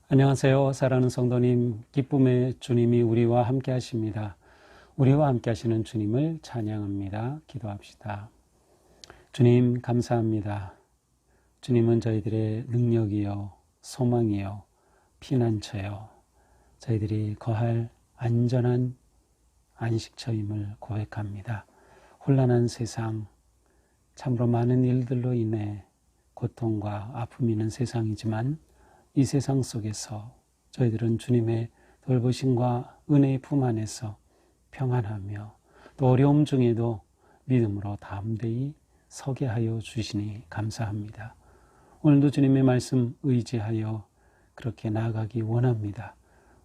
안녕하세요. 사랑하는 성도님, 기쁨의 주님이 우리와 함께 하십니다. 우리와 함께 하시는 주님을 찬양합니다. 기도합시다. 주님 감사합니다. 주님은 저희들의 능력이요, 소망이요, 피난처요, 저희들이 거할 안전한 안식처임을 고백합니다. 혼란한 세상, 참으로 많은 일들로 인해 고통과 아픔이 있는 세상이지만 이 세상 속에서 저희들은 주님의 돌보심과 은혜의 품 안에서 평안하며 또 어려움 중에도 믿음으로 담대히 서게 하여 주시니 감사합니다. 오늘도 주님의 말씀 의지하여 그렇게 나아가기 원합니다.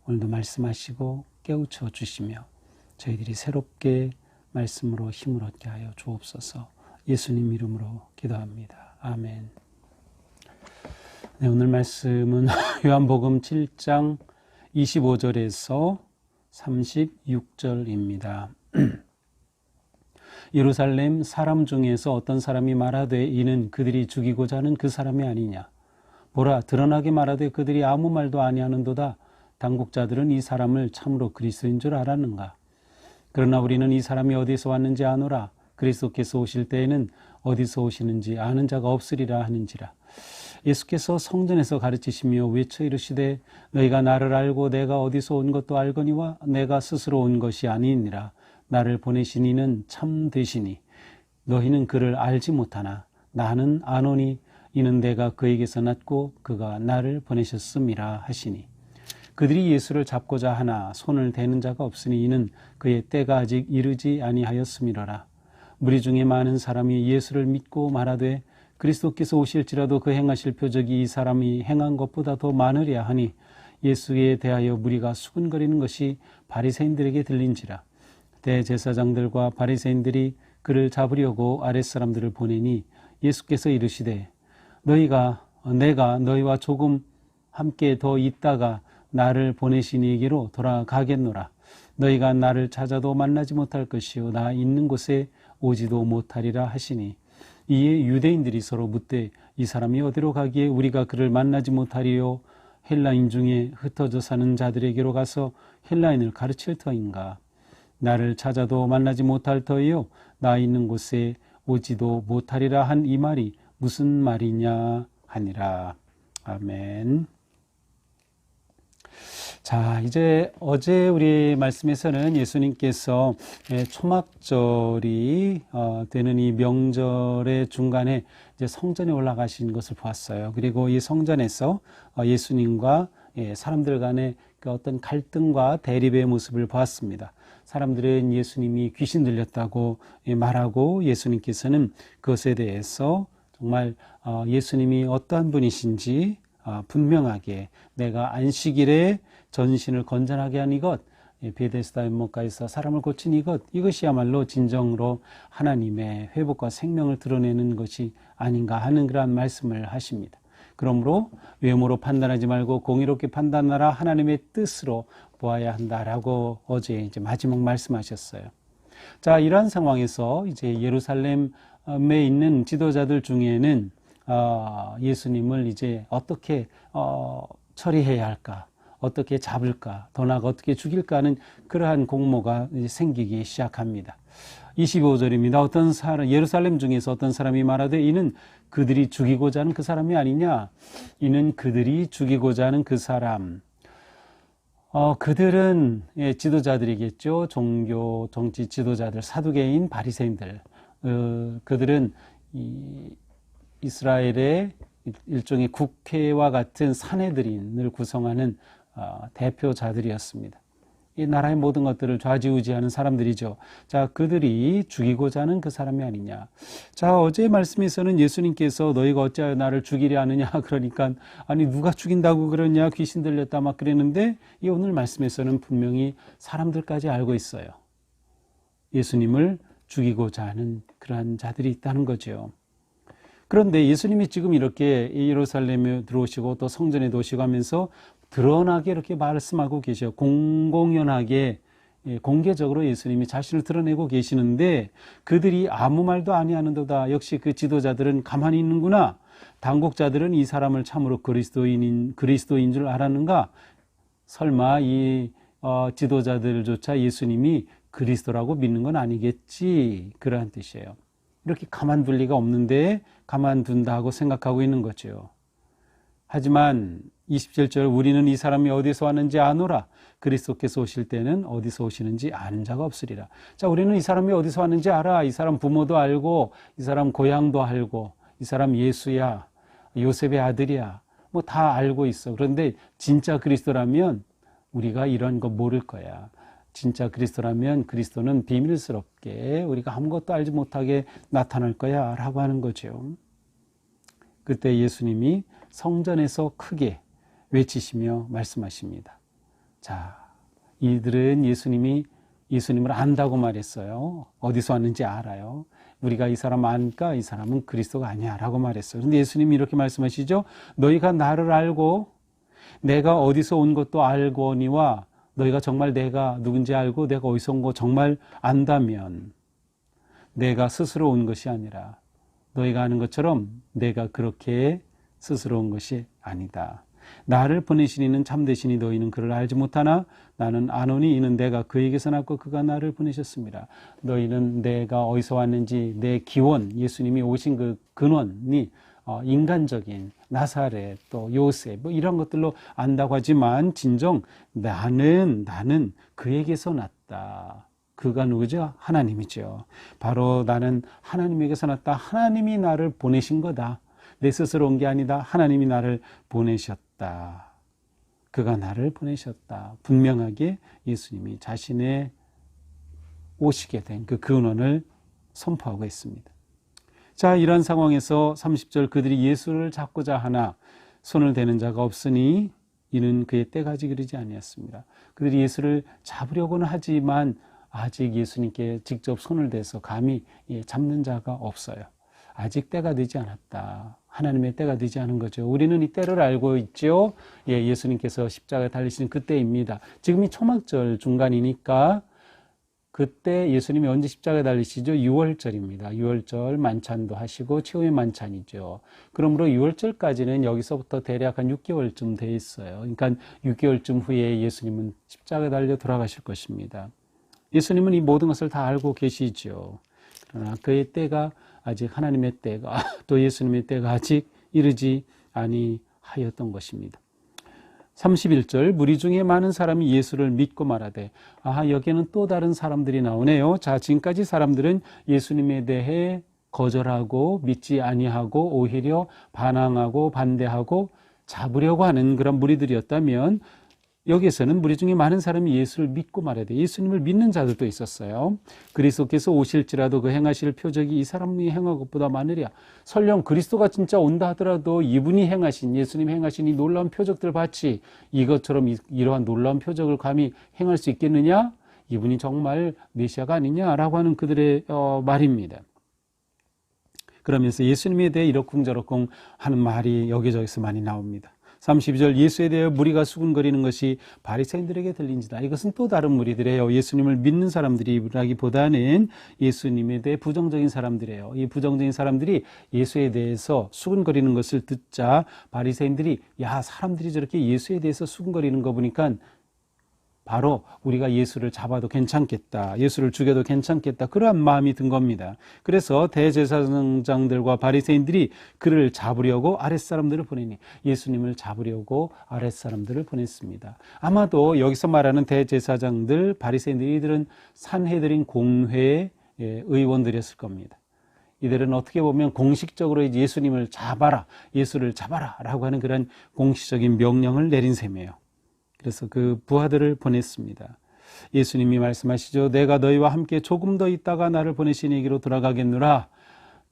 오늘도 말씀하시고 깨우쳐 주시며 저희들이 새롭게 말씀으로 힘을 얻게 하여 주옵소서. 예수님 이름으로 기도합니다. 아멘. 네, 오늘 말씀은 요한복음 7장 25절에서 36절입니다. 예루살렘 사람 중에서 어떤 사람이 말하되 이는 그들이 죽이고자 하는 그 사람이 아니냐. 보라, 드러나게 말하되 그들이 아무 말도 아니하는도다. 당국자들은 이 사람을 참으로 그리스도인 줄 알았는가. 그러나 우리는 이 사람이 어디서 왔는지 아노라. 그리스도께서 오실 때에는 어디서 오시는지 아는 자가 없으리라 하는지라. 예수께서 성전에서 가르치시며 외쳐 이르시되 너희가 나를 알고 내가 어디서 온 것도 알거니와 내가 스스로 온 것이 아니니라. 나를 보내신 이는 참 되시니 너희는 그를 알지 못하나 나는 아노니 이는 내가 그에게서 났고 그가 나를 보내셨음이라 하시니 그들이 예수를 잡고자 하나 손을 대는 자가 없으니 이는 그의 때가 아직 이르지 아니하였음이로라. 무리 중에 많은 사람이 예수를 믿고 말하되 그리스도께서 오실지라도 그 행하실 표적이 이 사람이 행한 것보다 더 많으랴 하니 예수에 대하여 무리가 수군거리는 것이 바리새인들에게 들린지라. 대제사장들과 바리새인들이 그를 잡으려고 아랫사람들을 보내니 예수께서 이르시되 내가 너희와 조금 함께 더 있다가 나를 보내신 이에게로 돌아가겠노라. 너희가 나를 찾아도 만나지 못할 것이요 나 있는 곳에 오지도 못하리라 하시니 이에 유대인들이 서로 묻되 이 사람이 어디로 가기에 우리가 그를 만나지 못하리요. 헬라인 중에 흩어져 사는 자들에게로 가서 헬라인을 가르칠 터인가. 나를 찾아도 만나지 못할 터이요 나 있는 곳에 오지도 못하리라 한 이 말이 무슨 말이냐 하니라. 아멘. 자, 이제 어제 우리 말씀에서는 예수님께서 초막절이 되는 이 명절의 중간에 이제 성전에 올라가신 것을 보았어요. 그리고 이 성전에서 예수님과 사람들 간의 그 어떤 갈등과 대립의 모습을 보았습니다. 사람들은 예수님이 귀신 들렸다고 말하고 예수님께서는 그것에 대해서 정말 예수님이 어떠한 분이신지 분명하게 내가 안식일에 전신을 건전하게 한 이것, 베데스다 연못가에서 사람을 고친 이것이야말로 진정으로 하나님의 회복과 생명을 드러내는 것이 아닌가 하는 그러한 말씀을 하십니다. 그러므로 외모로 판단하지 말고 공의롭게 판단하라 하나님의 뜻으로 보아야 한다라고 어제 이제 마지막 말씀하셨어요. 자, 이러한 상황에서 이제 예루살렘에 있는 지도자들 중에는 예수님을 이제 어떻게 처리해야 할까, 어떻게 잡을까, 더 나아가 어떻게 죽일까 하는 그러한 공모가 생기기 시작합니다. 25절입니다. 어떤 사람, 예루살렘 중에서 어떤 사람이 말하되 이는 그들이 죽이고자 하는 그 사람이 아니냐. 이는 그들이 죽이고자 하는 그 사람. 그들은 지도자들이겠죠. 종교, 정치 지도자들, 사두개인, 바리새인들. 그들은 이스라엘의 일종의 국회와 같은 사내들인을 구성하는 대표자들이었습니다. 이 나라의 모든 것들을 좌지우지하는 사람들이죠. 자, 그들이 죽이고자 하는 그 사람이 아니냐. 자, 어제 말씀에서는 예수님께서 너희가 어찌하여 나를 죽이려 하느냐. 그러니까 아니 누가 죽인다고 그러냐. 귀신 들렸다 막 그랬는데 이 오늘 말씀에서는 분명히 사람들까지 알고 있어요. 예수님을 죽이고자 하는 그러한 자들이 있다는 거죠. 그런데 예수님이 지금 이렇게 예루살렘에 들어오시고 또 성전에 오시고 하면서 드러나게 이렇게 말씀하고 계셔요. 공공연하게 공개적으로 예수님이 자신을 드러내고 계시는데 그들이 아무 말도 아니하는도다. 역시 그 지도자들은 가만히 있는구나. 당국자들은 이 사람을 참으로 그리스도인 줄 알았는가? 설마 이 지도자들조차 예수님이 그리스도라고 믿는 건 아니겠지, 그러한 뜻이에요. 이렇게 가만둘 리가 없는데 가만둔다 하고 생각하고 있는 거죠. 하지만 27절, 우리는 이 사람이 어디서 왔는지 아노라. 그리스도께서 오실 때는 어디서 오시는지 아는 자가 없으리라. 자, 우리는 이 사람이 어디서 왔는지 알아. 이 사람 부모도 알고, 이 사람 고향도 알고, 이 사람 예수야, 요셉의 아들이야, 뭐 다 알고 있어. 그런데 진짜 그리스도라면 우리가 이런 거 모를 거야. 진짜 그리스도라면 그리스도는 비밀스럽게 우리가 아무것도 알지 못하게 나타날 거야 라고 하는 거죠. 그때 예수님이 성전에서 크게 외치시며 말씀하십니다. 자, 이들은 예수님을 안다고 말했어요. 어디서 왔는지 알아요. 우리가 이 사람 아니까 이 사람은 그리스도가 아니야 라고 말했어요. 그런데 예수님이 이렇게 말씀하시죠. 너희가 나를 알고 내가 어디서 온 것도 알거니와 너희가 정말 내가 누군지 알고 내가 어디서 온 거 정말 안다면 내가 스스로 온 것이 아니라 너희가 아는 것처럼 내가 그렇게 스스로 온 것이 아니다. 나를 보내신 이는 참되시니 너희는 그를 알지 못하나 나는 아노니 이는 내가 그에게서 났고 그가 나를 보내셨습니다. 너희는 내가 어디서 왔는지 내 기원, 예수님이 오신 그 근원이 인간적인 나사렛 또 요셉 뭐 이런 것들로 안다고 하지만 진정 나는 그에게서 났다. 그가 누구죠? 하나님이죠. 바로 나는 하나님에게서 났다. 하나님이 나를 보내신 거다. 내 스스로 온 게 아니다. 하나님이 나를 보내셨다. 그가 나를 보내셨다. 분명하게 예수님이 자신의 오시게 된 그 근원을 선포하고 있습니다. 자, 이런 상황에서 30절, 그들이 예수를 잡고자 하나 손을 대는 자가 없으니 이는 그의 때가 아직 이르지 아니었습니다. 그들이 예수를 잡으려고는 하지만 아직 예수님께 직접 손을 대서 감히 잡는 자가 없어요. 아직 때가 되지 않았다. 하나님의 때가 되지 않은 거죠. 우리는 이 때를 알고 있죠. 예수님께서 십자가에 달리시는 그때입니다. 지금이 초막절 중간이니까 그때 예수님이 언제 십자가에 달리시죠? 6월절입니다. 6월절 만찬도 하시고 최후의 만찬이죠. 그러므로 6월절까지는 여기서부터 대략 한 6개월쯤 돼 있어요. 그러니까 6개월쯤 후에 예수님은 십자가에 달려 돌아가실 것입니다. 예수님은 이 모든 것을 다 알고 계시죠. 그러나 그의 때가 아직 하나님의 때가 또 예수님의 때가 아직 이르지 아니하였던 것입니다. 31절, 무리 중에 많은 사람이 예수를 믿고 말하되, 여기에는 또 다른 사람들이 나오네요. 자, 지금까지 사람들은 예수님에 대해 거절하고 믿지 아니하고 오히려 반항하고 반대하고 잡으려고 하는 그런 무리들이었다면 여기에서는 무리 중에 많은 사람이 예수를 믿고 말해야 돼. 예수님을 믿는 자들도 있었어요. 그리스도께서 오실지라도 그 행하실 표적이 이 사람이 행한 것보다 많으랴. 설령 그리스도가 진짜 온다 하더라도 이분이 행하신, 예수님이 행하신 이 놀라운 표적들 봤지 이것처럼 이러한 놀라운 표적을 감히 행할 수 있겠느냐? 이분이 정말 메시아가 아니냐라고 하는 그들의 말입니다. 그러면서 예수님에 대해 이러쿵저러쿵 하는 말이 여기저기서 많이 나옵니다. 32절, 예수에 대해 무리가 수군거리는 것이 바리새인들에게 들린지다. 이것은 또 다른 무리들이에요. 예수님을 믿는 사람들이라기보다는 예수님에 대해 부정적인 사람들이에요. 이 부정적인 사람들이 예수에 대해서 수군거리는 것을 듣자 바리새인들이 사람들이 저렇게 예수에 대해서 수군거리는 거 보니까 바로 우리가 예수를 잡아도 괜찮겠다, 예수를 죽여도 괜찮겠다, 그러한 마음이 든 겁니다. 그래서 대제사장들과 바리새인들이 그를 잡으려고 아랫사람들을 보내니, 예수님을 잡으려고 아랫사람들을 보냈습니다. 아마도 여기서 말하는 대제사장들, 바리새인들, 이들은 산헤드린 공회의 의원들이었을 겁니다. 이들은 어떻게 보면 공식적으로 예수님을 잡아라, 예수를 잡아라 라고 하는 그런 공식적인 명령을 내린 셈이에요. 그래서 그 부하들을 보냈습니다. 예수님이 말씀하시죠. 내가 너희와 함께 조금 더 있다가 나를 보내시니기로 돌아가겠노라.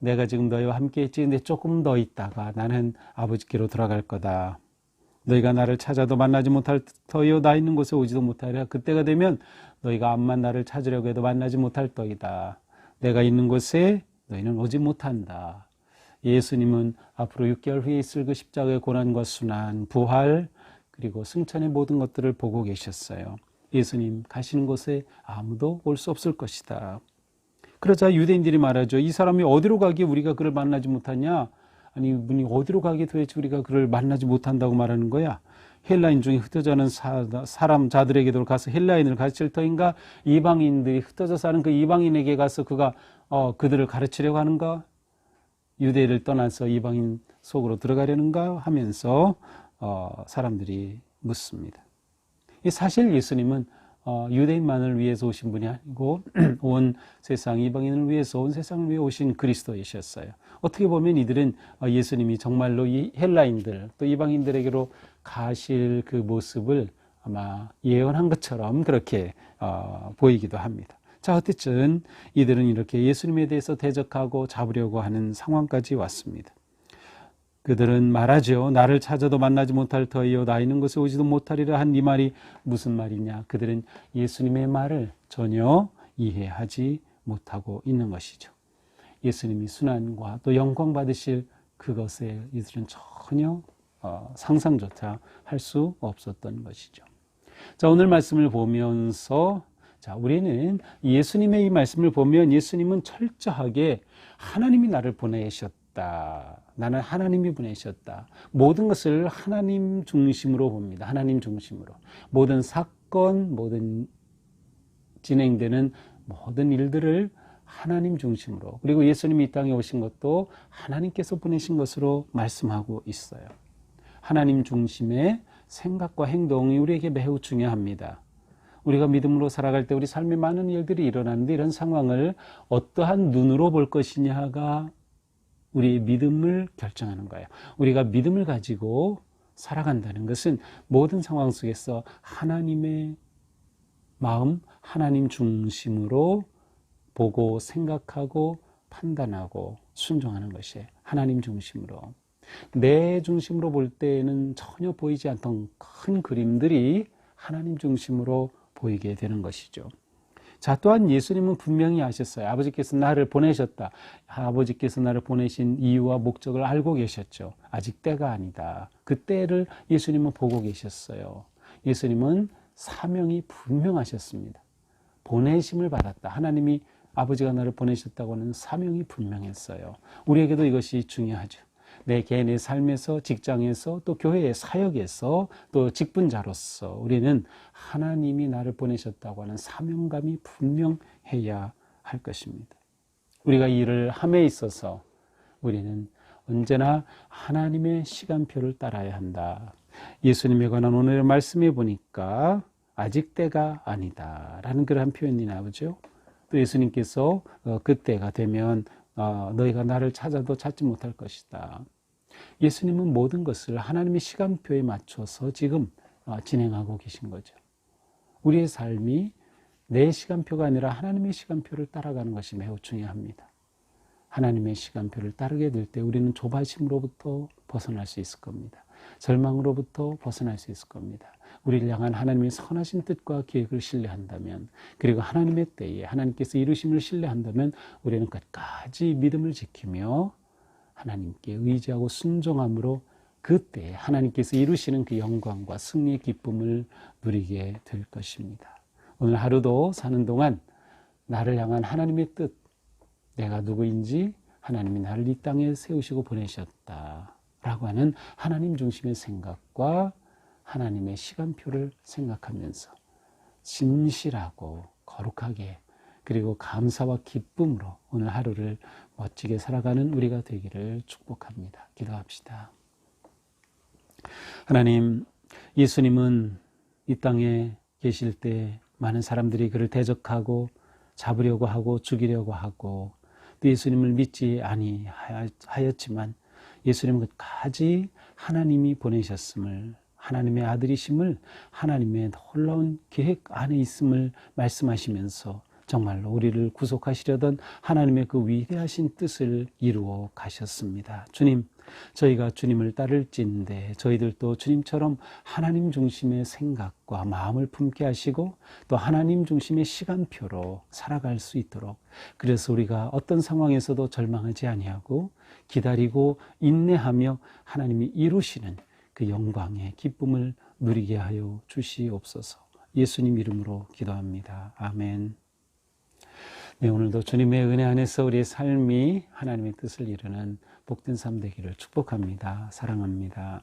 내가 지금 너희와 함께 있지, 근데 조금 더 있다가 나는 아버지께로 돌아갈 거다. 너희가 나를 찾아도 만나지 못할 터이요 나 있는 곳에 오지도 못하리라. 그때가 되면 너희가 암만 나를 찾으려고 해도 만나지 못할 터이다. 내가 있는 곳에 너희는 오지 못한다. 예수님은 앞으로 6개월 후에 있을 그 십자가의 고난과 순환, 부활, 그리고 승천의 모든 것들을 보고 계셨어요. 예수님 가시는 곳에 아무도 올 수 없을 것이다. 그러자 유대인들이 말하죠. 이 사람이 어디로 가기에 우리가 그를 만나지 못하냐? 아니 이분이 어디로 가게 도대체 우리가 그를 만나지 못한다고 말하는 거야? 헬라인 중에 흩어져 사는 사람 자들에게도 가서 헬라인을 가르칠 터인가? 이방인들이 흩어져 사는 그 이방인에게 가서 그가 그들을 가르치려고 하는가? 유대를 떠나서 이방인 속으로 들어가려는가? 하면서 사람들이 묻습니다. 사실 예수님은 유대인만을 위해서 오신 분이 아니고 온 세상 이방인을 위해서 온 세상을 위해 오신 그리스도이셨어요. 어떻게 보면 이들은 예수님이 정말로 이 헬라인들 또 이방인들에게로 가실 그 모습을 아마 예언한 것처럼 그렇게 보이기도 합니다. 자, 어쨌든 이들은 이렇게 예수님에 대해서 대적하고 잡으려고 하는 상황까지 왔습니다. 그들은 말하죠. 나를 찾아도 만나지 못할 터이요 나 있는 곳에 오지도 못하리라 한 이 말이 무슨 말이냐. 그들은 예수님의 말을 전혀 이해하지 못하고 있는 것이죠. 예수님이 순환과 또 영광 받으실 그것에 이들은 전혀 상상조차 할 수 없었던 것이죠. 자, 오늘 말씀을 보면서 자, 우리는 예수님의 이 말씀을 보면 예수님은 철저하게 하나님이 나를 보내셨다. 나는 하나님이 보내셨다. 모든 것을 하나님 중심으로 봅니다. 하나님 중심으로. 모든 사건, 모든 진행되는 모든 일들을 하나님 중심으로. 그리고 예수님이 이 땅에 오신 것도 하나님께서 보내신 것으로 말씀하고 있어요. 하나님 중심의 생각과 행동이 우리에게 매우 중요합니다. 우리가 믿음으로 살아갈 때 우리 삶에 많은 일들이 일어나는데 이런 상황을 어떠한 눈으로 볼 것이냐가 우리의 믿음을 결정하는 거예요. 우리가 믿음을 가지고 살아간다는 것은 모든 상황 속에서 하나님의 마음, 하나님 중심으로 보고 생각하고 판단하고 순종하는 것이에요. 하나님 중심으로. 내 중심으로 볼 때에는 전혀 보이지 않던 큰 그림들이 하나님 중심으로 보이게 되는 것이죠. 자, 또한 예수님은 분명히 아셨어요. 아버지께서 나를 보내셨다. 아버지께서 나를 보내신 이유와 목적을 알고 계셨죠. 아직 때가 아니다. 그 때를 예수님은 보고 계셨어요. 예수님은 사명이 분명하셨습니다. 보내심을 받았다. 하나님이 아버지가 나를 보내셨다고 하는 사명이 분명했어요. 우리에게도 이것이 중요하죠. 내 개인의 삶에서, 직장에서, 또 교회의 사역에서, 또 직분자로서 우리는 하나님이 나를 보내셨다고 하는 사명감이 분명해야 할 것입니다. 우리가 이 일을 함에 있어서 우리는 언제나 하나님의 시간표를 따라야 한다. 예수님에 관한 오늘의 말씀에 보니까 아직 때가 아니다라는 그러한 표현이 나오죠. 또 예수님께서 그때가 되면 너희가 나를 찾아도 찾지 못할 것이다. 예수님은 모든 것을 하나님의 시간표에 맞춰서 지금 진행하고 계신 거죠. 우리의 삶이 내 시간표가 아니라 하나님의 시간표를 따라가는 것이 매우 중요합니다. 하나님의 시간표를 따르게 될 때 우리는 조바심으로부터 벗어날 수 있을 겁니다. 절망으로부터 벗어날 수 있을 겁니다. 우리를 향한 하나님의 선하신 뜻과 계획을 신뢰한다면, 그리고 하나님의 때에 하나님께서 이루심을 신뢰한다면 우리는 끝까지 믿음을 지키며 하나님께 의지하고 순종함으로 그때 하나님께서 이루시는 그 영광과 승리의 기쁨을 누리게 될 것입니다. 오늘 하루도 사는 동안 나를 향한 하나님의 뜻, 내가 누구인지 하나님이 나를 이 땅에 세우시고 보내셨다라고 하는 하나님 중심의 생각과 하나님의 시간표를 생각하면서 진실하고 거룩하게 그리고 감사와 기쁨으로 오늘 하루를 멋지게 살아가는 우리가 되기를 축복합니다. 기도합시다. 하나님, 예수님은 이 땅에 계실 때 많은 사람들이 그를 대적하고 잡으려고 하고 죽이려고 하고 또 예수님을 믿지 아니하였지만 예수님은 끝까지 하나님이 보내셨음을, 하나님의 아들이심을, 하나님의 놀라운 계획 안에 있음을 말씀하시면서 정말로 우리를 구속하시려던 하나님의 그 위대하신 뜻을 이루어 가셨습니다. 주님, 저희가 주님을 따를진대 저희들도 주님처럼 하나님 중심의 생각과 마음을 품게 하시고 또 하나님 중심의 시간표로 살아갈 수 있도록, 그래서 우리가 어떤 상황에서도 절망하지 아니하고 기다리고 인내하며 하나님이 이루시는 그 영광의 기쁨을 누리게 하여 주시옵소서. 예수님 이름으로 기도합니다. 아멘. 네, 오늘도 주님의 은혜 안에서 우리의 삶이 하나님의 뜻을 이루는 복된 삶 되기를 축복합니다. 사랑합니다.